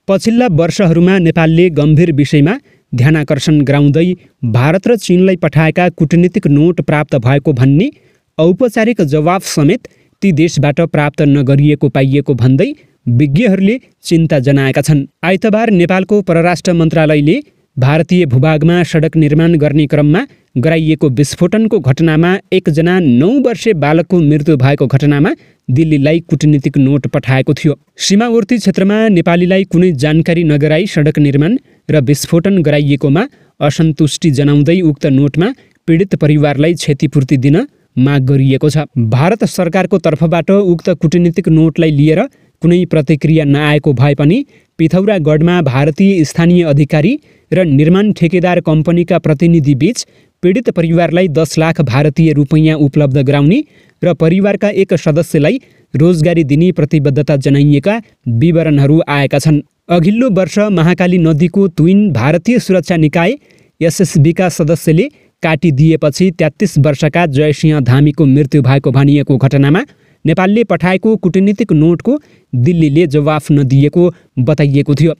पछिल्ला वर्षहरूमा नेपालले गम्भीर विषयमा ध्यानाकर्षण गराउँदै भारत र चीनलाई पठाएका कूटनीतिक नोट प्राप्त भएको भन्ने औपचारिक जवाफ समेत ती देशबाट प्राप्त नगरिएको पाइएको भन्दै विज्ञहरूले चिन्ता जनाएका छन्। आइतबार नेपालको परराष्ट्र मन्त्रालयले भारतीय भूभागमा सडक निर्माण गर्ने क्रममा गराइएको विस्फोटनको घटनामा एकजना 9 वर्षे बालकको मृत्यु भएको घटनामा दिल्लीलाई कूटनीतिक नोट पठाएको थियो। सीमावर्ती क्षेत्रमा नेपालीलाई कुनै जानकारी नगराई सडक निर्माण र विस्फोटन गराइएकोमा असन्तुष्टि जनाउँदै उक्त नोटमा पीडित परिवारलाई क्षतिपूर्ति दिन माग गरिएको छ। भारत सरकारको तर्फबाट उक्त कूटनीतिक नोटलाई लिएर कुनै प्रतिक्रिया नआएको भए पनि पिथौरागढमा भारतीय स्थानीय अधिकारी र निर्माण ठेकेदार कम्पनीका प्रतिनिधि बीच पीडित परिवारलाई 10 लाख भारतीय रुपैयाँ उपलब्ध गराउने र परिवारका एक सदस्यलाई रोजगारी दिने प्रतिबद्धता जनाइएका विवरणहरू आएका छन्। अघिल्लो वर्ष महाकाली नदीको तुइन भारतीय सुरक्षा निकाय एसएसबीका सदस्यले काटिदिएपछि 33 वर्षका जयसिंह धामीको मृत्यु भएको भनिएको घटनामा नेपालले पठाएको कूटनीतिक नोटको दिल्लीले जवाफ नदिएको बताइएको थियो।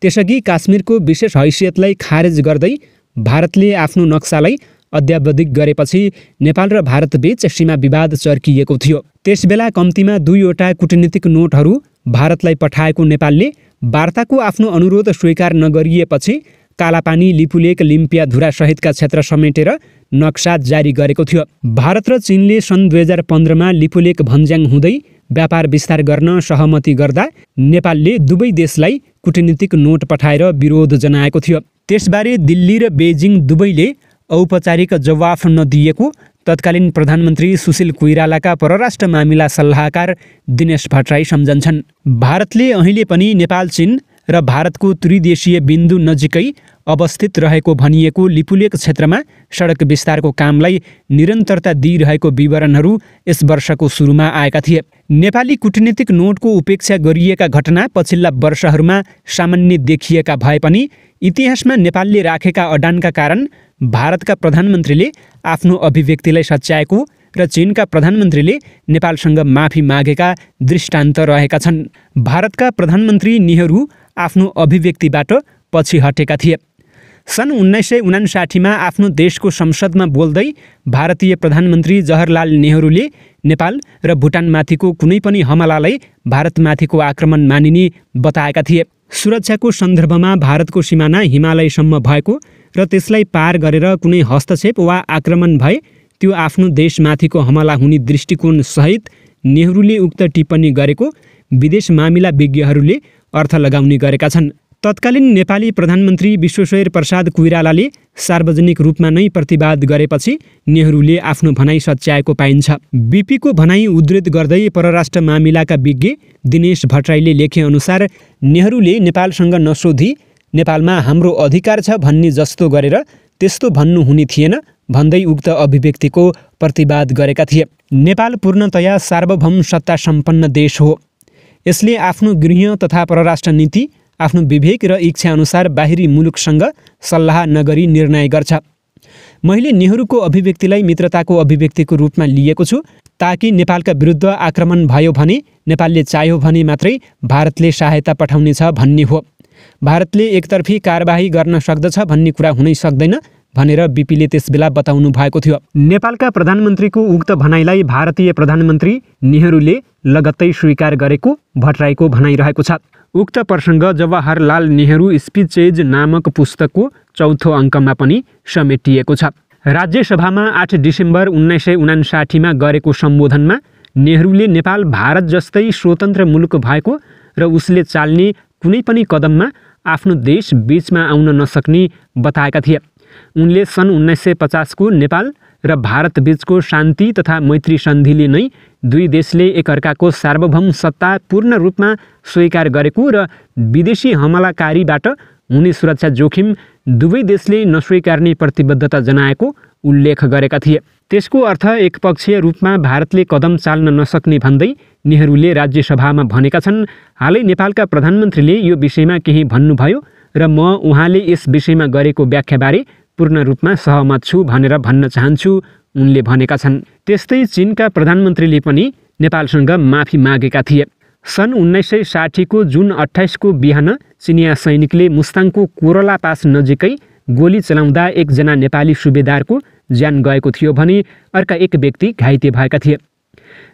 त्यसअघि काश्मीरको विशेष हैसियतलाई खारेज गर्दै भारतले आफ्नो नक्सालाई अद्यावधिक गरेपछि नेपाल र भारतबीच सीमा विवाद चर्किएको थियो। त्यसबेला कम्तीमा 2 वटा कूटनीतिक नोटहरू भारतलाई पठाएको नेपालले वार्ताको आफ्नो अनुरोध स्वीकार नगरिएपछि कालापानी, लिपुलेक, लिम्पियाधुरा सहितका क्षेत्र समेटेर नक्सा जारी गरेको थियो। भारत र चीनले सन् 2015मा लिपुलेक भन्ज्याङ हुँदै व्यापार विस्तार गर्न सहमति गर्दा नेपालले दुवै देशलाई कूटनीतिक नोट पठाएर विरोध जनाएको थियो। त्यसबारे दिल्ली र बेजिङ दुवैले औपचारिक जवाफ नदिएको तत्कालीन प्रधानमन्त्री सुशील कोइरालाका परराष्ट्र मामिला सल्लाहकार दिनेश भट्टराई सम्झन्छन्। भारतले अहिले पनि नेपाल, चीन र भारतको त्रिदेशीय बिन्दु नजिकै अवस्थित रहेको भनिएको लिपुलेक क्षेत्रमा सडक विस्तारको कामलाई निरन्तरता दिइरहेको विवरणहरू यस वर्षको सुरुमा आएका थिए। नेपाली कूटनीतिक नोटको उपेक्षा गरिएका घटना पछिल्ला वर्षहरूमा सामान्य देखिएका भए पनि इतिहासमा नेपालले राखेका अडानका कारण भारतका प्रधानमन्त्रीले आफ्नो अभिव्यक्तिलाई सच्याएको र चीनका प्रधानमन्त्रीले नेपालसँग माफी मागेका दृष्टान्त रहेका छन्। भारतका प्रधानमन्त्री नेहरू आफ्नो अभिव्यक्तिबाट पछि हटेका थिए। सन् 1959मा आफ्नो देशको संसदमा बोल्दै भारतीय प्रधानमन्त्री जवाहरलाल नेहरूले नेपाल र भुटानमाथिको कुनै पनि हमलालाई भारतमाथिको आक्रमण मानिने बताएका थिए। सुरक्षाको सन्दर्भमा भारतको सिमाना हिमालयसम्म भएको र त्यसलाई पार गरेर कुनै हस्तक्षेप वा आक्रमण भए त्यो आफ्नो देशमाथिको हमला हुने दृष्टिकोण सहित नेहरूले उक्त टिप्पणी गरेको विदेश मामिला विज्ञहरूले अर्थ लगाउने गरेका छन्। तत्कालीन नेपाली प्रधानमन्त्री विश्वेश्वर प्रसाद कोइरालाले सार्वजनिक रूपमा नै प्रतिवाद गरेपछि नेहरूले आफ्नो भनाइ सच्याएको पाइन्छ। बीपीको भनाइ उद्धृत गर्दै परराष्ट्र मामिलाका विज्ञ दिनेश भट्टराईले लेखेअनुसार नेहरूले नेपालसँग नसोधी नेपालमा हाम्रो अधिकार छ भन्ने जस्तो गरेर त्यस्तो भन्नु हुने थिएन भन्दै उक्त अभिव्यक्तिको प्रतिवाद गरेका थिए। नेपाल पूर्णतया सार्वभौम सत्ता सम्पन्न देश हो। यसले आफ्नो गृह तथा परराष्ट्र नीति आफ्नो विवेक र इच्छा अनुसार बाहिरी मुलुकसँग सल्लाह नगरी निर्णय गर्छ। मैले नेहरूको अभिव्यक्तिलाई मित्रताको अभिव्यक्तिको रूपमा लिएको छु ताकि नेपालका विरुद्ध आक्रमण भयो भने नेपालले चाह्यो भने मात्रै भारतले सहायता पठाउनेछ भन्ने हो। भारतले एकतर्फी कारबाही गर्न सक्दछ भन्ने कुरा हुनै सक्दैन भनेर बीपीले त्यसबेला बताउनु भएको थियो। नेपालका प्रधानमन्त्रीको उक्त भनाइलाई भारतीय प्रधानमन्त्री नेहरूले लगत्तै स्वीकार गरेको भट्टराईको भनाइरहेको छ। उक्त प्रसङ्ग जवाहरलाल नेहरू स्पिचेज नामक पुस्तकको 4थो अङ्कमा पनि समेटिएको छ। राज्यसभामा 8 डिसेम्बर 1959मा गरेको सम्बोधनमा नेहरूले नेपाल भारत जस्तै स्वतन्त्र मुलुक भएको र उसले चाल्ने कुनै पनि कदममा आफ्नो देश बीचमा आउन नसक्ने बताएका थिए। उनले सन् 1950को नेपाल र भारत बीचको शान्ति तथा मैत्री सन्धिले नै दुई देशले एकअर्काको सार्वभौम सत्ता पूर्ण रूपमा स्वीकार गरेको र विदेशी हमलाकारीबाट हुने सुरक्षा जोखिम दुवै देशले नस्वीकार्ने प्रतिबद्धता जनाएको उल्लेख गरेका थिए। त्यसको अर्थ एकपक्षीय रूपमा भारतले कदम चाल्न नसक्ने भन्दै नेहरूले राज्यसभामा भनेका छन्। हालै नेपालका प्रधानमन्त्रीले यो विषयमा केही भन्नुभयो र म उहाँले यस विषयमा गरेको व्याख्याबारे पूर्ण रूपमा सहमत छु भनेर भन्न चाहन्छु उनले भनेका छन्। त्यस्तै चीनका प्रधानमन्त्रीले पनि नेपालसँग माफी मागेका थिए। सन् 1960 को जुन 28 को बिहान चिनिया सैनिकले मुस्ताङको कोरला पास नजिकै गोली चलाउँदा एकजना नेपाली सुबेदारको ज्यान गएको थियो भने अर्का एक व्यक्ति घाइते भएका थिए।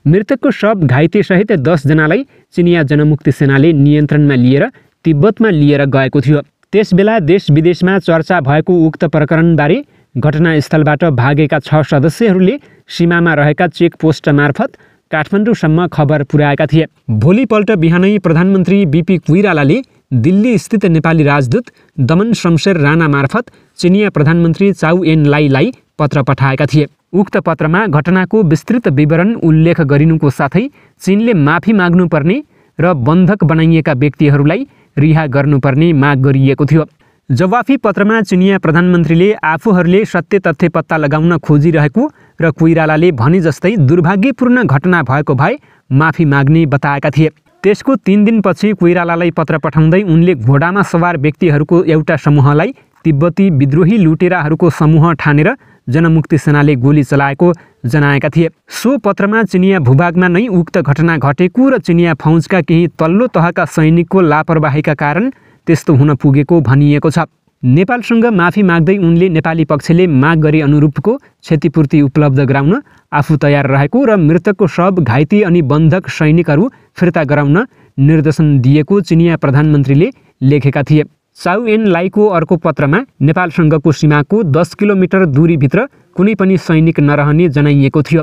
मृतकको शव घाइतेसहित 10 जनालाई चिनिया जनमुक्ति सेनाले नियन्त्रणमा लिएर तिब्बतमा लिएर गएको थियो। त्यसबेला देश विदेशमा चर्चा भएको उक्त प्रकरणबारे घटनास्थलबाट भागेका 6 सदस्यहरूले सीमामा रहेका चेकपोस्ट मार्फत काठमाडौँसम्म खबर पुर्याएका थिए। भोलिपल्ट बिहानै प्रधानमन्त्री बीपी कोइरालाले दिल्ली स्थित नेपाली राजदूत दमन शमशेर राणा मार्फत चिनिया प्रधानमन्त्री चाउ एन लाईलाई पत्र पठाएका थिए। उक्त पत्रमा घटनाको विस्तृत विवरण उल्लेख गरिनुको साथै चीनले माफी माग्नुपर्ने र बन्धक बनाइएका व्यक्तिहरूलाई रिहा गर्नुपर्ने माग गरिएको थियो। जवाफी पत्रमा चिनिया प्रधानमन्त्रीले आफूहरूले सत्य तथ्य पत्ता लगाउन खोजिरहेको र कोइरालाले भने जस्तै दुर्भाग्यपूर्ण घटना भएको भए माफी माग्ने बताएका थिए। त्यसको 3 दिनपछि कोइरालालाई पत्र पठाउँदै उनले घोडामा सवार व्यक्तिहरूको एउटा समूहलाई तिब्बती विद्रोही लुटेराहरूको समूह ठानेर जनमुक्ति सेनाले गोली चलाएको जनाएका थिए। सो पत्रमा चिनिया भूभागमा नै उक्त घटना घटेको र चिनिया फौजका केही तल्लो तहका सैनिकको लापरवाहीका कारण त्यस्तो हुन पुगेको भनिएको छ। नेपालसँग माफी माग्दै उनले नेपाली पक्षले माग गरे अनुरूपको क्षतिपूर्ति उपलब्ध गराउन आफू तयार रहेको र मृतकको शव घाइते अनि बन्धक सैनिकहरू फिर्ता गराउन निर्देशन दिएको चिनिया प्रधानमन्त्रीले लेखेका थिए। चाउ एन लाईको अर्को पत्रमा नेपालसँगको सीमाको 10 किलोमिटर दूरीभित्र कुनै पनि सैनिक नरहने जनाइएको थियो।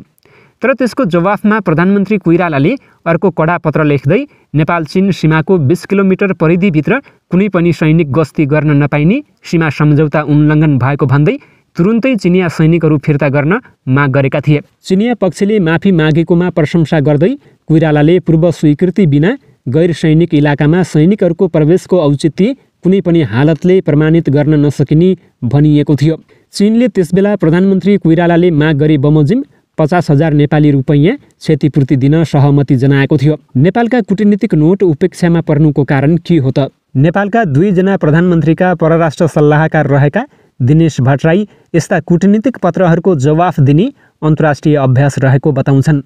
तर त्यसको जवाफमा प्रधानमन्त्री कोइरालाले अर्को कडा पत्र लेख्दै नेपाल चीन सीमाको 20 किलोमिटर परिधिभित्र कुनै पनि सैनिक गस्ती गर्न नपाइने सीमा सम्झौता उल्लङ्घन भएको भन्दै तुरुन्तै चिनिया सैनिकहरू फिर्ता गर्न माग गरेका थिए। चिनिया पक्षले माफी मागेकोमा प्रशंसा गर्दै कोइरालाले पूर्व स्वीकृति बिना गैर सैनिक इलाकामा सैनिकहरूको प्रवेशको औचित्य कुनै पनि हालतले प्रमाणित गर्न नसकिने भनिएको थियो। चीनले त्यसबेला प्रधानमन्त्री कोइरालाले माग गरे बमोजिम 50,000 नेपाली रुपैयाँ क्षतिपूर्ति दिन सहमति जनाएको थियो। नेपालका कूटनीतिक नोट उपेक्षामा पर्नुको कारण के हो त? नेपालका 2 जना प्रधानमन्त्रीका परराष्ट्र सल्लाहकार रहेका दिनेश भट्टराई यस्ता कूटनीतिक पत्रहरूको जवाफ दिने अन्तर्राष्ट्रिय अभ्यास रहेको बताउँछन्।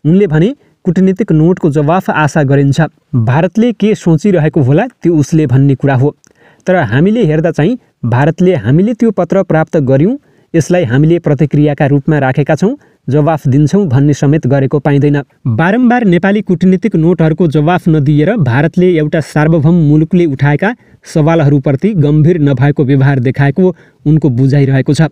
उनले भने कूटनीतिक नोटको जवाफ आशा गरिन्छ। भारतले के सोचिरहेको होला त्यो उसले भन्ने कुरा हो। तर हामीले हेर्दा चाहिँ भारतले हामीले त्यो पत्र प्राप्त गर्यौँ, यसलाई हामीले प्रतिक्रियाका रूपमा राखेका छौँ, जवाफ दिन्छौँ भन्ने समेत गरेको पाइँदैन। बारम्बार नेपाली कूटनीतिक नोटहरूको जवाफ नदिएर भारतले एउटा सार्वभौम मुलुकले उठाएका सवालहरूप्रति गम्भीर नभएको व्यवहार देखाएको उनको बुझाइरहेको छ।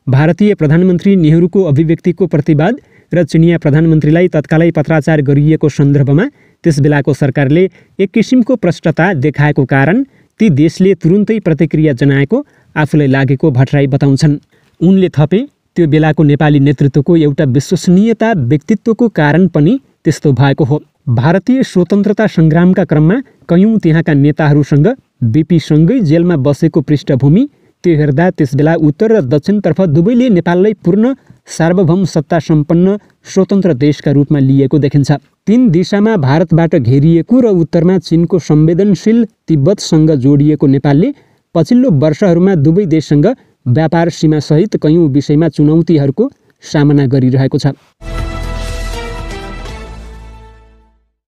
भारतीय प्रधानमन्त्री नेहरूको अभिव्यक्तिको प्रतिवाद र चिनिया प्रधानमन्त्रीलाई तत्कालै पत्राचार गरिएको सन्दर्भमा त्यसबेलाको सरकारले एक किसिमको प्रष्टता देखाएको कारण ती देशले तुरुन्तै प्रतिक्रिया जनाएको आफूलाई लागेको भट्टराई बताउँछन्। उनले थपे त्यो बेलाको नेपाली नेतृत्वको एउटा विश्वसनीयता व्यक्तित्वको कारण पनि त्यस्तो भएको हो। भारतीय स्वतन्त्रता सङ्ग्रामका क्रममा कयौँ त्यहाँका नेताहरूसँग बीपीसँगै जेलमा बसेको पृष्ठभूमि त्यो हेर्दा त्यसबेला उत्तर र दक्षिणतर्फ दुवैले नेपाललाई पूर्ण सार्वभौम सत्ता सम्पन्न स्वतन्त्र देशका रूपमा लिएको देखिन्छ। 3 दिशामा भारतबाट घेरिएको र उत्तरमा चीनको संवेदनशील तिब्बतसँग जोडिएको नेपालले पछिल्लो वर्षहरूमा दुवै देशसँग व्यापार सीमासहित कयौँ विषयमा चुनौतीहरूको सामना गरिरहेको छ।